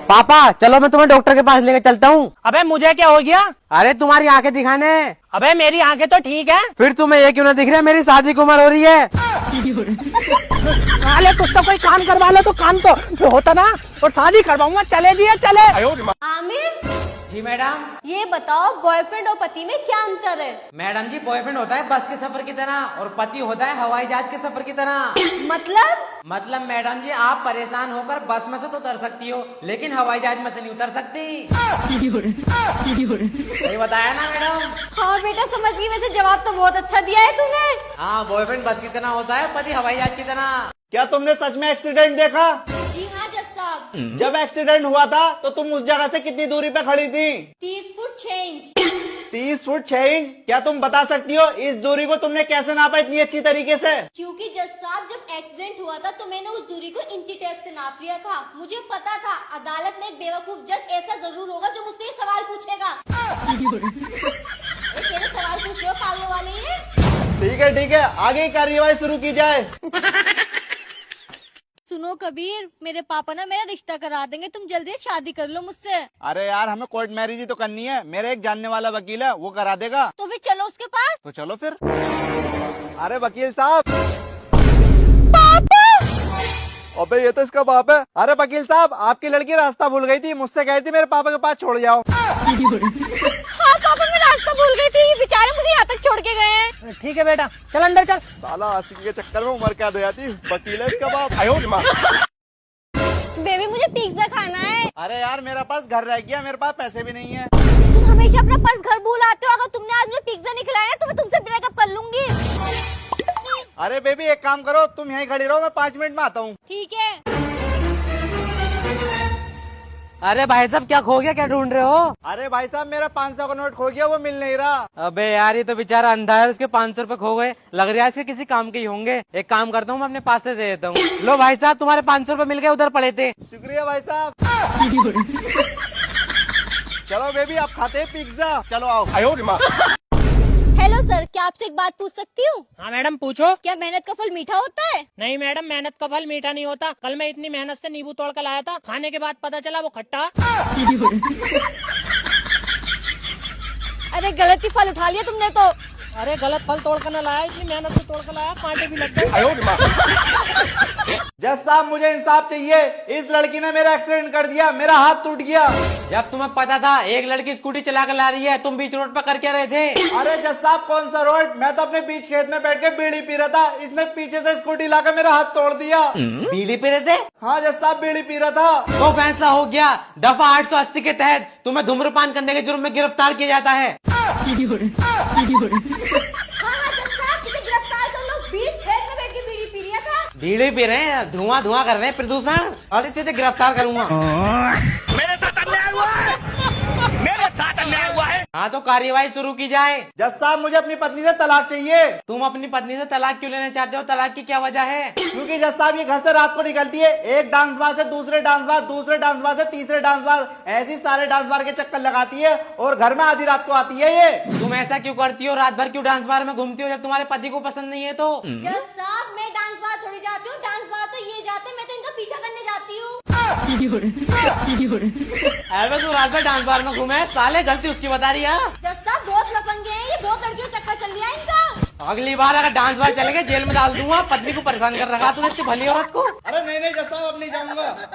पापा चलो मैं तुम्हें डॉक्टर के पास लेकर चलता हूँ। अबे मुझे क्या हो गया? अरे तुम्हारी आंखें दिखाने। अबे मेरी आंखें तो ठीक है। फिर तुम्हें ये क्यों ना दिख रहा है? मेरी शादी की उम्र हो रही है। अरे कुछ तो कोई काम करवा लो तो काम तो होता ना, और शादी करवाऊंगा। चले जी चले। आमिर, जी मैडम। ये बताओ बॉयफ्रेंड और पति में क्या अंतर है? मैडम जी बॉयफ्रेंड होता है बस के सफर की तरह और पति होता है हवाई जहाज के सफर की तरह। मतलब मैडम जी आप परेशान होकर बस में से तो उतर सकती हो लेकिन हवाई जहाज में से नहीं उतर सकती। सही बताया ना मैडम? हाँ बेटा समझ गई, वैसे जवाब तो बहुत अच्छा दिया है तूने। हाँ बॉयफ्रेंड बस की तरह होता है, पति हवाई जहाज की तरह। क्या तुमने सच में एक्सीडेंट देखा? जी हाँ जज साहब। जब एक्सीडेंट हुआ था तो तुम उस जगह से कितनी दूरी पे खड़ी थी? 30 फुट 6 इंच। 30 foot 6 inch? क्या तुम बता सकती हो इस दूरी को तुमने कैसे नापा इतनी अच्छी तरीके से? क्योंकि जज साहब जब एक्सीडेंट हुआ था तो मैंने उस दूरी को इंची टेप से नाप लिया था। मुझे पता था अदालत में एक बेवकूफ जज ऐसा जरूर होगा जो मुझसे ये सवाल पूछेगा। तेरे सवाल पूछ रहे हो पागलों वाले ये? ठीक है आगे की कार्यवाही शुरू की जाए। सुनो कबीर, मेरे पापा ना मेरा रिश्ता करा देंगे, तुम जल्दी से शादी कर लो मुझसे। अरे यार हमें कोर्ट मैरिज ही तो करनी है, मेरे एक जानने वाला वकील है वो करा देगा। तो फिर चलो उसके पास। तो चलो फिर। अरे वकील साहब। पापा! अबे ये तो इसका बाप है। अरे वकील साहब आपकी लड़की रास्ता भूल गई थी, मुझसे कही थी मेरे पापा के पास छोड़ जाओ। हाँ पापा मैं रास्ता भूल गई थी, बेचारे मुझे यहाँ तक छोड़ के गए हैं। ठीक है बेटा चल अंदर चल। साला आशिकी के चक्कर में उम्र क्या दो जाती, वकील है इसका बाप। बेबी मुझे पिज्जा खाना है। अरे यार मेरा पास घर रह गया, मेरे पास पैसे भी नहीं है। तुम हमेशा अपना पर्स घर भूल आते हो, अगर तुमने आज मुझे पिज्जा नहीं खिलाया तो मैं तुमसे ब्रेकअप कर लूंगी। अरे बेबी एक काम करो, तुम यहीं खड़ी रहो, मैं 5 मिनट में आता हूँ। ठीक है। अरे भाई साहब क्या खो गया, क्या ढूंढ रहे हो? अरे भाई साहब मेरा 500 का नोट खो गया, वो मिल नहीं रहा। अबे यार ये तो बेचारा अंधा है, उसके 500 रुपए खो गए। लग रहा है इसके किसी काम के ही होंगे। एक काम करता हूँ मैं अपने पास से दे देता हूँ। लो भाई साहब तुम्हारे 500 रुपए मिल गए, उधर पड़े थे। शुक्रिया भाई साहब। चलो बेबी आप खाते हैं पिज्जा, चलो आओ। हेलो सर, क्या आपसे एक बात पूछ सकती हूँ? हाँ मैडम पूछो। क्या मेहनत का फल मीठा होता है? नहीं मैडम मेहनत का फल मीठा नहीं होता। कल मैं इतनी मेहनत से नींबू तोड़ कर लाया था, खाने के बाद पता चला वो खट्टा। अरे गलत ही फल उठा लिया तुमने तो। अरे गलत फल तोड़ कर न लाया, इतनी मेहनत से तोड़ कर लाया, कांटे भी लग गए। जज साहब मुझे इंसाफ चाहिए, इस लड़की ने मेरा एक्सीडेंट कर दिया, मेरा हाथ टूट गया। जब तुम्हें पता था एक लड़की स्कूटी चला कर ला रही है, तुम बीच रोड पर कर क्या रहे थे? अरे जज साहब कौन सा रोड, मैं तो अपने बीच खेत में बैठ के बीड़ी पी रहा था, इसने पीछे से स्कूटी लाकर मेरा हाथ तोड़ दिया। बीड़ी पी रहे थे? हाँ जज साहब बीड़ी पी रहा था। तो फैसला हो गया, दफा 880 के तहत तुम्हें धूम्रपान करने के जुर्म में गिरफ्तार किया जाता है। हाँ जज साहब इसे गिरफ्तार कर लो, बीच खेत में बैठ के बीड़ी पी लिया था। बीड़ी पी रहे हैं, धुआं धुआं कर रहे हैं, प्रदूषण। और तुझे गिरफ्तार करूंगा। मेरे साथ अन्याय हुआ है, मेरे साथ अन्याय हुआ है। हाँ तो कार्यवाही शुरू की जाए। जज साहब मुझे अपनी पत्नी से तलाक चाहिए। तुम अपनी पत्नी से तलाक क्यों लेना चाहते हो? तलाक की क्या वजह है? क्योंकि जज साहब ये घर से रात को निकलती है, एक डांस बार से दूसरे डांस बार, दूसरे डांस बार से तीसरे डांस बार, ऐसी सारे डांस बार के चक्कर लगाती है और घर में आधी रात को आती है ये। तुम ऐसा क्यों करती हो? रात भर क्यों डांस बार में घूमती हो जब तुम्हारे पति को पसंद नहीं है तो? जज साहब मैं डांस बार थोड़ी जाती हूँ, डांस बार तो ये जाते, मैं तो इनका पीछा करने जाती हूँ। अरे तू रात भर डांस बार में घूमे, साले गलती उसकी बता रही है। जज साहब बहुत लफंगे हैं, ये बहुत लड़कियों चक्कर चल रहा है इनका। अगली बार अगर डांस बार चलेंगे जेल में डाल दूंगा। पत्नी को परेशान कर रखा तूने इसकी भली औरत को। अरे नहीं जज साहब अब नहीं जाऊंगा।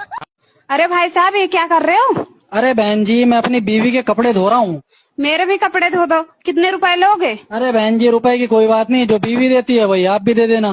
अरे भाई साहब ये क्या कर रहे हो? अरे बहन जी मैं अपनी बीवी के कपड़े धो रहा हूँ। मेरे भी कपड़े धो दो। कितने रुपए लोगे? अरे बहन जी रुपए की कोई बात नहीं, जो बीवी देती है वही आप भी दे देना।